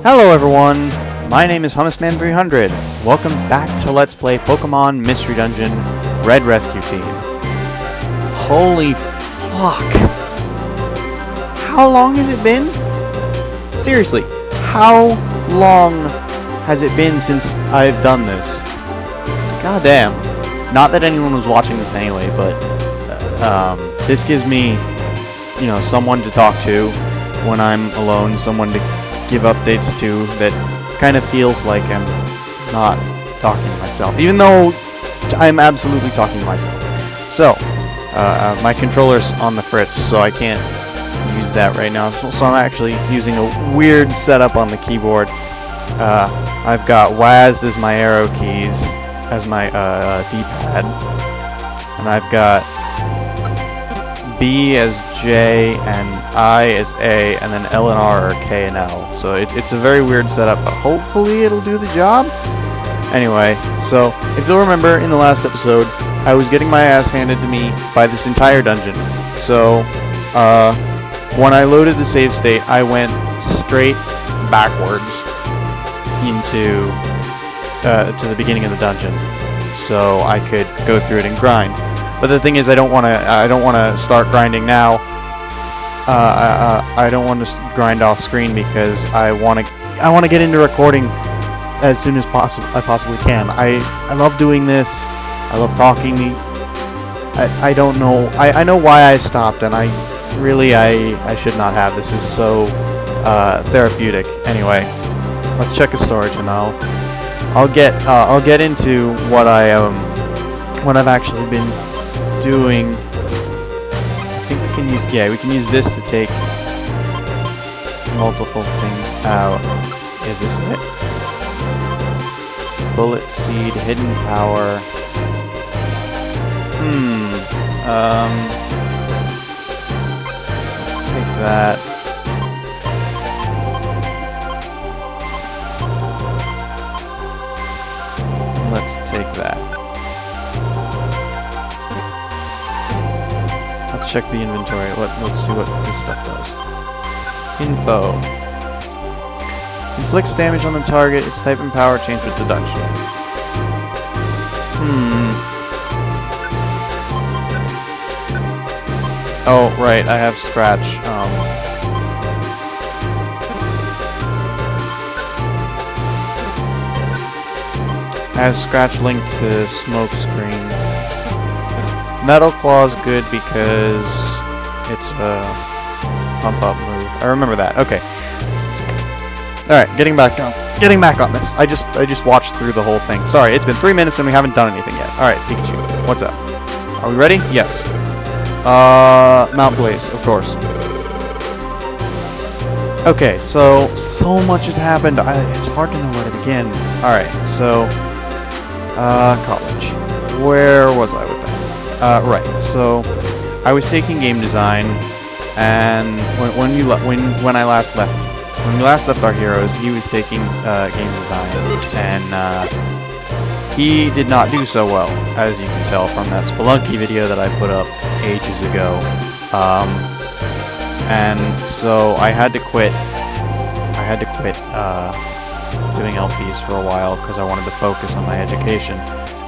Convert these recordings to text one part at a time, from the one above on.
Hello everyone, my name is HummusMan300. Welcome back to Let's Play Pokemon Mystery Dungeon Red Rescue Team. Holy fuck. How long has it been? Seriously, how long has it been since I've done this? God damn. Not that anyone was watching this anyway, but this gives me, you know, someone to talk to when I'm alone, someone to give updates to that kind of feels like I'm not talking to myself, even though I'm absolutely talking to myself. So, my controller's on the fritz, so I can't use that right now. So I'm actually using a weird setup on the keyboard. I've got WASD as my arrow keys, as my D-pad, and I've got B as J and I as A, and then L and R are K and L. So it's a very weird setup, but hopefully it'll do the job. Anyway, so if you'll remember in the last episode, I was getting my ass handed to me by this entire dungeon. So when I loaded the save state, I went straight backwards into to the beginning of the dungeon, so I could go through it and grind. But the thing is, I don't want to start grinding now. I don't want to grind off screen because I want to get into recording as soon as I possibly can. I love doing this. I love talking. I don't know. I know why I stopped, and I should not have. This is so therapeutic. Anyway, let's check the storage, and I'll get into what I've actually been doing. I think we can use this to take multiple things out. Is this it? Bullet seed, hidden power. Let's take that. Let's take that. Let's check the inventory. Let's see what this stuff does. Info. Inflicts damage on the target. Its type and power change with deduction. Oh, right. I have Scratch. Has Scratch linked to Smoke Screen. Metal Claw's good because it's a pump-up move. I remember that. Okay. All right, getting back on this. I just watched through the whole thing. Sorry, it's been 3 minutes and we haven't done anything yet. All right, Pikachu, what's up? Are we ready? Yes. Mount Blaze, of course. Okay, so much has happened. It's hard to know where to begin. All right, so college. Where was I with that? Right. So I was taking game design, and when we last left our heroes, he was taking game design, and he did not do so well, as you can tell from that Spelunky video that I put up ages ago. And so I had to quit. Doing LPs for a while because I wanted to focus on my education.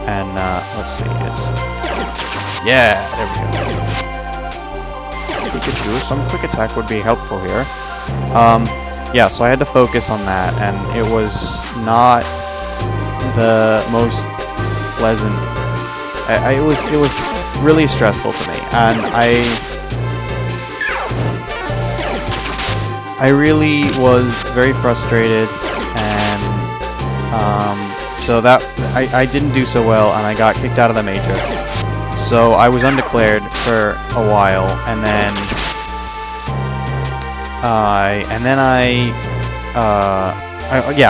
And let's see, yeah, there we go. Pikachu, some quick attack would be helpful here. Yeah, so I had to focus on that, and it was not the most pleasant. It was really stressful to me, and I really was very frustrated, and so that I didn't do so well, and I got kicked out of the major. So I was undeclared for a while, and then I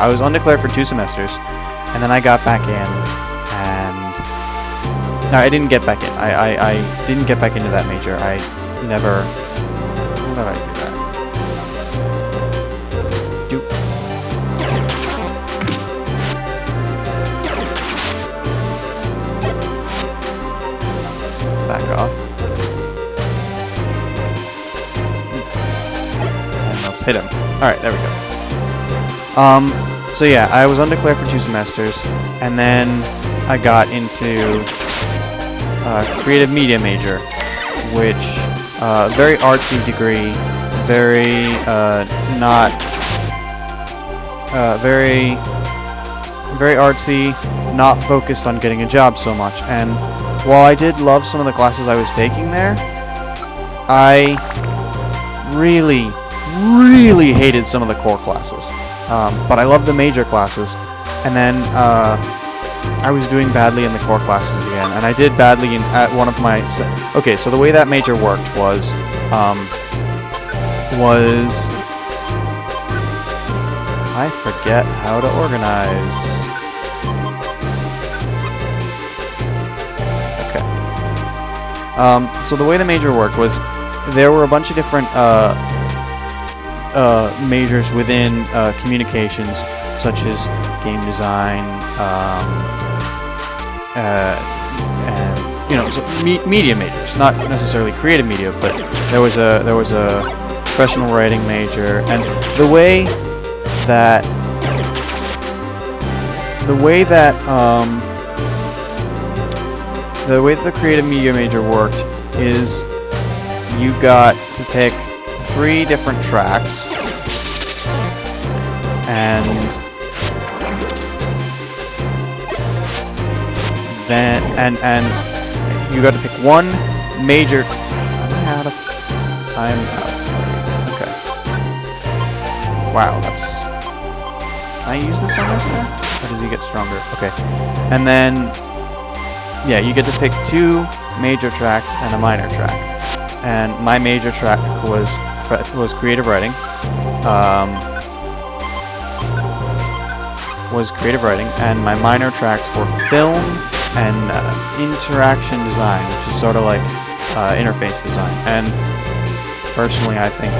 was undeclared for 2 semesters, and then I got back in, and no, I didn't get back in. I didn't get back into that major. I never. How did I do that? Back off. And let's hit him. Alright, there we go. So yeah, I was undeclared for 2 semesters, and then I got into creative media major, which very artsy degree, very not very artsy, not focused on getting a job so much. And while I did love some of the classes I was taking there, I really hated some of the core classes. But I loved the major classes, and then I was doing badly in the core classes again, and I did badly at one of my... Okay, so the way that major worked was I forget how to organize. Okay. So the way the major worked was there were a bunch of different majors within communications, such as game design, and so media majors, not necessarily creative media, but there was a professional writing major, and the way that the creative media major worked is you got to pick 3 different tracks, and then and you got to pick one major. I'm out. Okay. Wow, that's. Can I use this on this guy? Or does he get stronger? Okay. And then, yeah, you get to pick 2 major tracks and a minor track. And my major track was creative writing. And my minor tracks were film and interaction design, which is sort of like interface design. And personally, I think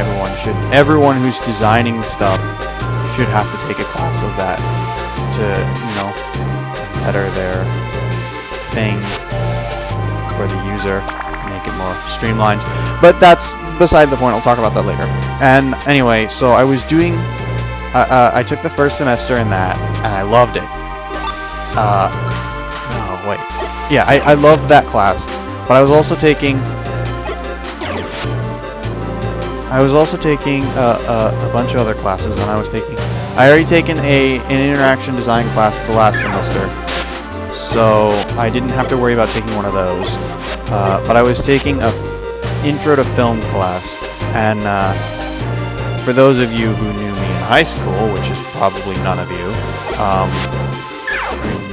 everyone who's designing stuff should have to take a class of that to, better their thing for the user, make it more streamlined. But that's beside the point. I'll talk about that later. And anyway, so I was doing. I took the first semester in that, and I loved it. No, wait. Yeah, I loved that class, but I was also taking. a bunch of other classes, and I already taken an interaction design class the last semester, so I didn't have to worry about taking one of those. But I was taking a intro to film class, and for those of you who knew me in high school, which is probably none of you,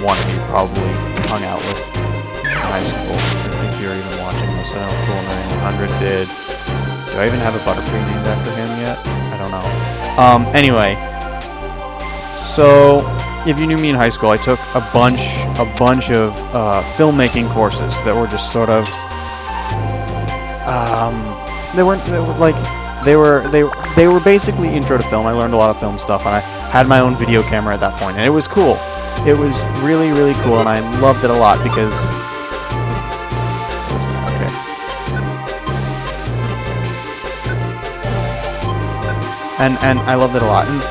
one of you probably hung out with in high school, if you're even watching this. I know Cool 9100 did. Do I even have a Butterfree named after him yet? I don't know. Anyway, so if you knew me in high school, I took a bunch of filmmaking courses that were just sort of they were basically intro to film. I learned a lot of film stuff, and I had my own video camera at that point, and it was cool. It was really cool, and I loved it a lot because. And I loved it a lot. And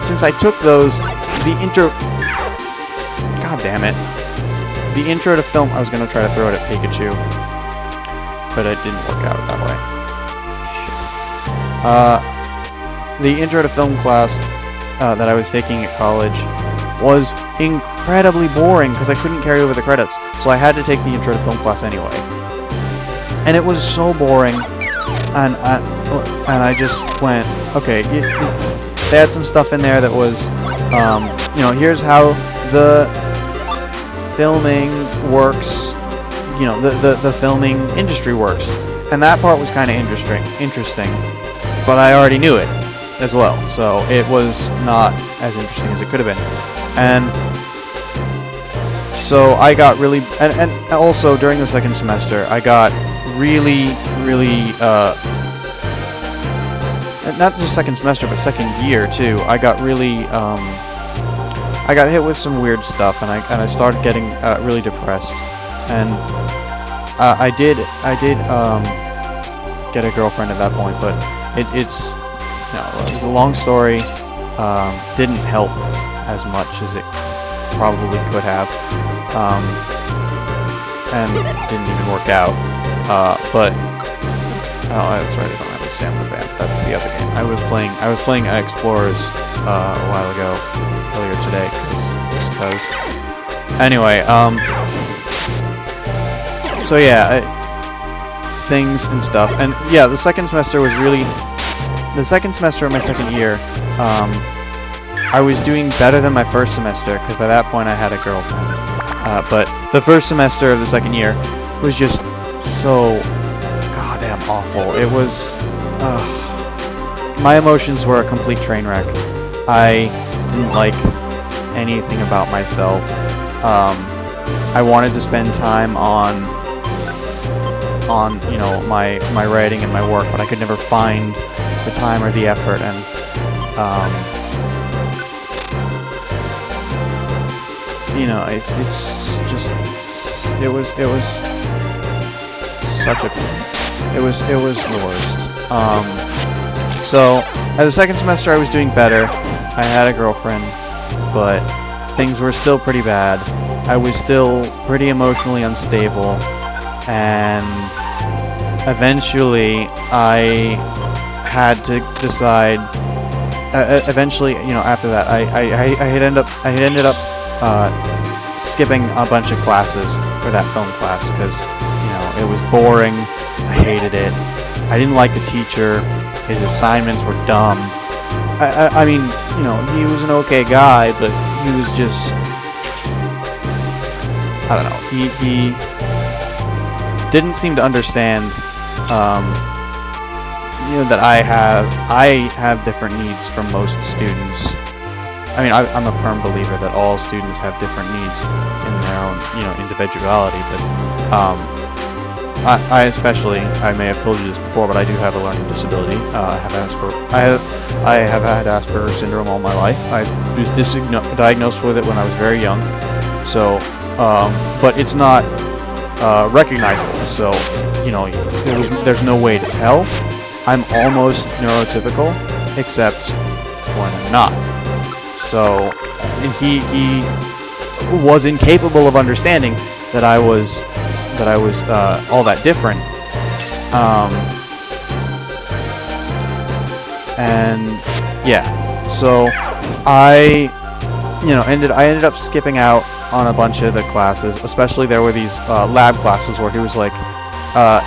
since I took those, God damn it. The intro to film, I was going to try to throw it at Pikachu, but it didn't work out that way. The intro to film class that I was taking at college was incredibly boring because I couldn't carry over the credits. So I had to take the intro to film class anyway. And it was so boring. And I just went, okay, they had some stuff in there that was, here's how the filming works, the filming industry works. And that part was kind of interesting, but I already knew it as well, so it was not as interesting as it could have been. And so I got really, and also during the second semester, I got really, not just second semester, but second year too. I got really, I got hit with some weird stuff, and I started getting really depressed. And I did get a girlfriend at that point, but it's a long story. didn't help as much as it probably could have, and didn't even work out. But oh, that's right, I don't have the stamina band. That's the other game. I was playing Explorers a while ago, earlier today, just because. Anyway, so yeah, things and stuff, and yeah, the second semester was really the second semester of my second year. I was doing better than my first semester because by that point I had a girlfriend. But the first semester of the second year was just so goddamn awful. It was my emotions were a complete train wreck. I didn't like anything about myself. I wanted to spend time on you know, my writing and my work, but I could never find the time or the effort, and you know, it's just it was such a it was the worst. So at the second semester I was doing better. I had a girlfriend, but things were still pretty bad. I was still pretty emotionally unstable, and eventually I had to decide. Eventually, you know, after that, I had ended up skipping a bunch of classes for that film class because, you know, it was boring. I hated it. I didn't like the teacher. His assignments were dumb. I mean, you know, he was an okay guy, but he was just, I don't know. He didn't seem to understand, you know, that I have different needs from most students. I mean, I'm a firm believer that all students have different needs in their own, you know, individuality. But I especially, I may have told you this before, but I do have a learning disability. I have had Asperger's syndrome all my life. I was diagnosed with it when I was very young. So, but it's not recognizable. So, you know, there's no way to tell. I'm almost neurotypical, except when I'm not. So, and he was incapable of understanding that I was all that different. And yeah, so I ended up skipping out on a bunch of the classes. Especially there were these lab classes where he was like,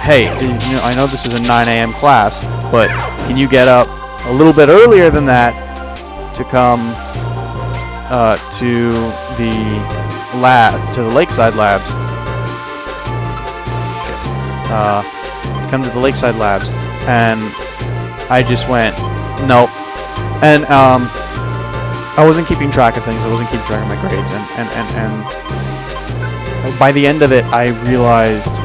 hey, you know, I know this is a 9 a.m. class, but can you get up a little bit earlier than that to come to the Lakeside Labs? Come to the Lakeside Labs, and I just went, nope. And I wasn't keeping track of things. I wasn't keeping track of my grades, and by the end of it, I realized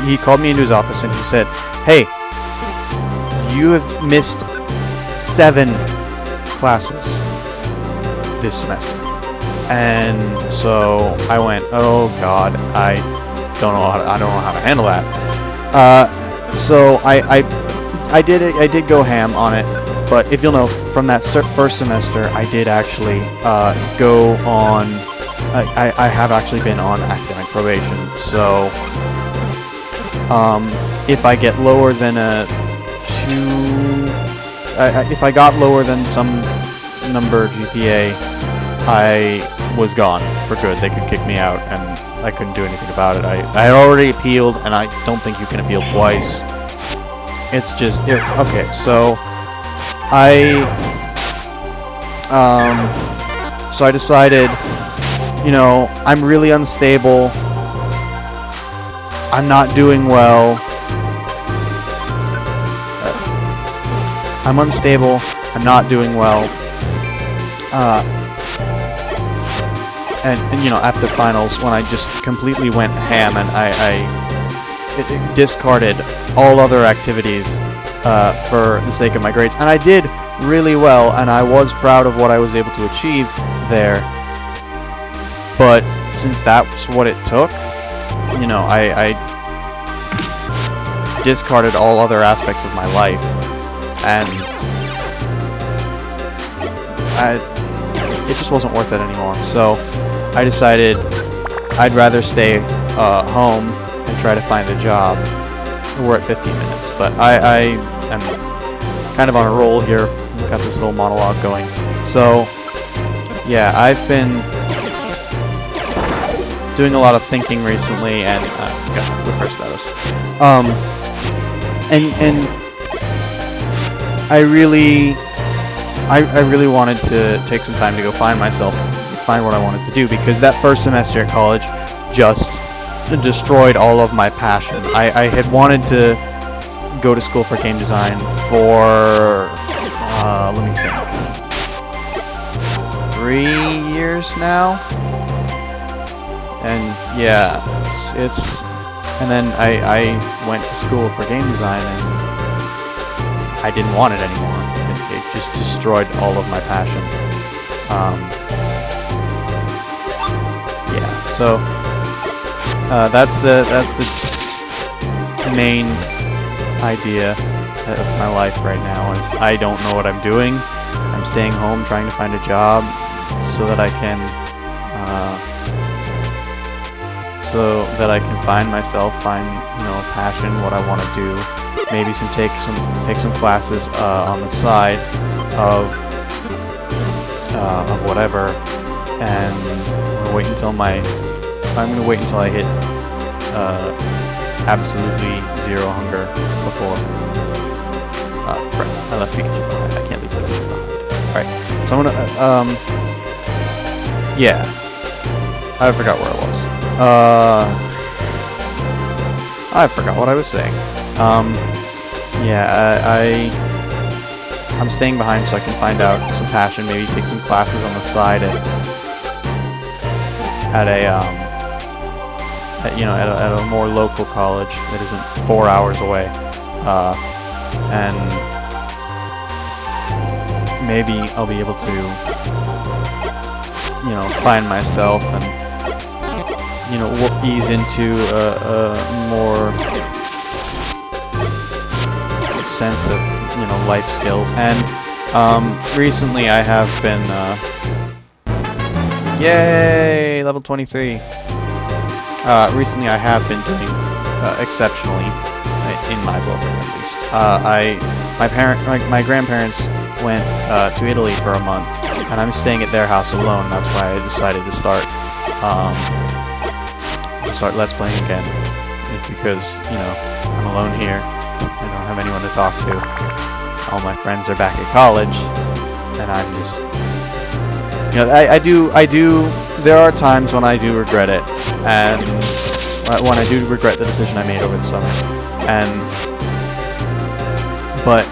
he called me into his office and he said, hey, you have missed 7 classes this semester. And so I went, oh god, I don't know how to handle that. So I did go ham on it. But if you'll know, from that first semester, I did actually go on. I have actually been on academic probation. So if I get lower than a 2, if I got lower than some number GPA, I was gone for good. They could kick me out, and I couldn't do anything about it. I had already appealed, and I don't think you can appeal twice. It's just okay. So I decided, you know, I'm really unstable. I'm not doing well. I'm unstable. I'm not doing well. And you know, after finals, when I just completely went ham and I discarded all other activities for the sake of my grades, and I did really well, and I was proud of what I was able to achieve there. But since that's what it took, you know, I discarded all other aspects of my life, and it just wasn't worth it anymore. So I decided I'd rather stay home and try to find a job. We're at 15 minutes, but I am kind of on a roll here. We've got this little monologue going. So yeah, I've been doing a lot of thinking recently, and got refresh status. And I really wanted to take some time to go find what I wanted to do, because that first semester at college just destroyed all of my passion. I had wanted to go to school for game design for let me think, 3 years now, and yeah, it's and then I went to school for game design, and I didn't want it anymore. It just destroyed all of my passion. Yeah, so that's the main idea of my life right now. Is I don't know what I'm doing. I'm staying home trying to find a job so that I can find myself, find, you know, a passion, what I want to do. Maybe take some classes on the side of whatever, and I'm gonna wait until I hit absolutely zero hunger before. Crap, I left Pikachu behind. I can't leave Pikachu behind. Alright, so I'm gonna yeah, I forgot where I was. I forgot what I was saying. Yeah, I'm staying behind so I can find out some passion, maybe take some classes on the side at a more local college that isn't 4 hours away, and maybe I'll be able to, you know, find myself and, you know, ease into a more sense of, you know, life skills. And recently I have been yay, level 23. Recently I have been doing exceptionally, in my book at least. My grandparents went to Italy for a month, and I'm staying at their house alone. That's why I decided to start Let's Playing again. It's because, you know, I'm alone here. I don't have anyone to talk to. All my friends are back at college, and I'm just, you know, I do. There are times when I do regret it, and when I do regret the decision I made over the summer, but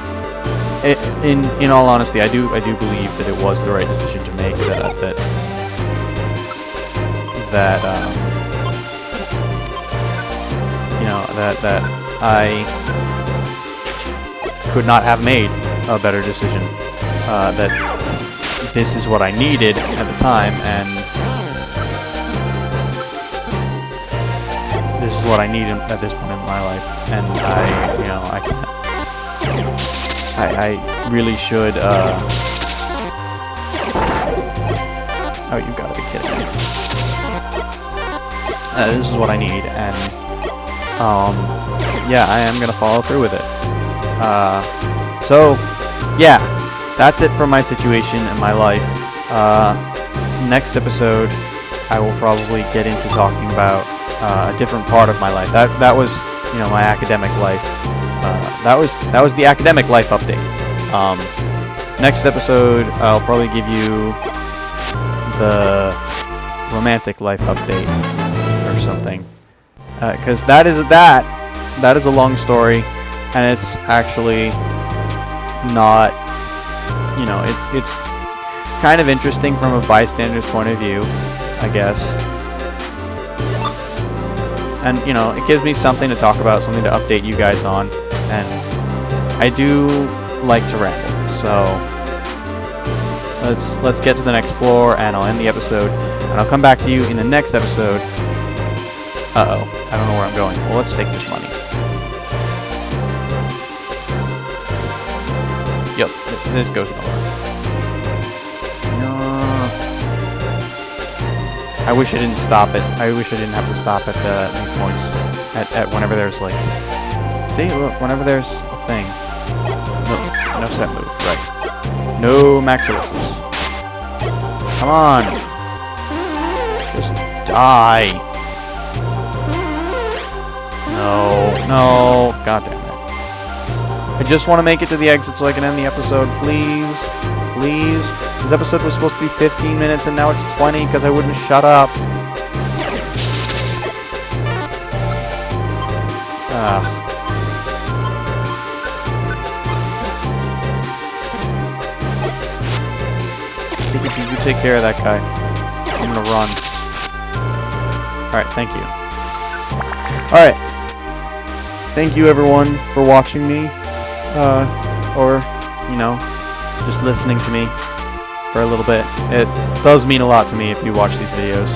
in all honesty, I do believe that it was the right decision to make. That I could not have made a better decision. That this is what I needed at the time, and this is what I need at this point in my life. And I really should. Oh, you gotta be kidding me! This is what I need, and yeah, I am gonna follow through with it. So, yeah, that's it for my situation in my life. Next episode, I will probably get into talking about a different part of my life. That was, you know, my academic life. That was the academic life update. Next episode, I'll probably give you the romantic life update or something. Because that is a long story, and it's actually not, you know, it's kind of interesting from a bystander's point of view, I guess. And, you know, it gives me something to talk about, something to update you guys on, and I do like to ramble, so let's get to the next floor, and I'll end the episode. And I'll come back to you in the next episode. Uh-oh. I don't know where I'm going. Well, let's take this money. Yep, this goes nowhere. No. I wish I didn't stop it. I wish I didn't have to stop at these points. At whenever there's like... See, look, whenever there's a thing. No set move, right. No maximums. Come on. Just die. No. God damn it. I just want to make it to the exit so I can end the episode. Please. Please. This episode was supposed to be 15 minutes and now it's 20 because I wouldn't shut up. You take care of that guy. I'm gonna run. Alright, thank you. Alright. Thank you everyone for watching me. Or, you know, just listening to me for a little bit. It does mean a lot to me if you watch these videos.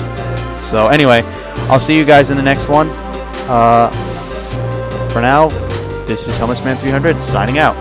So anyway, I'll see you guys in the next one. For now, this is HelmetMan300 signing out.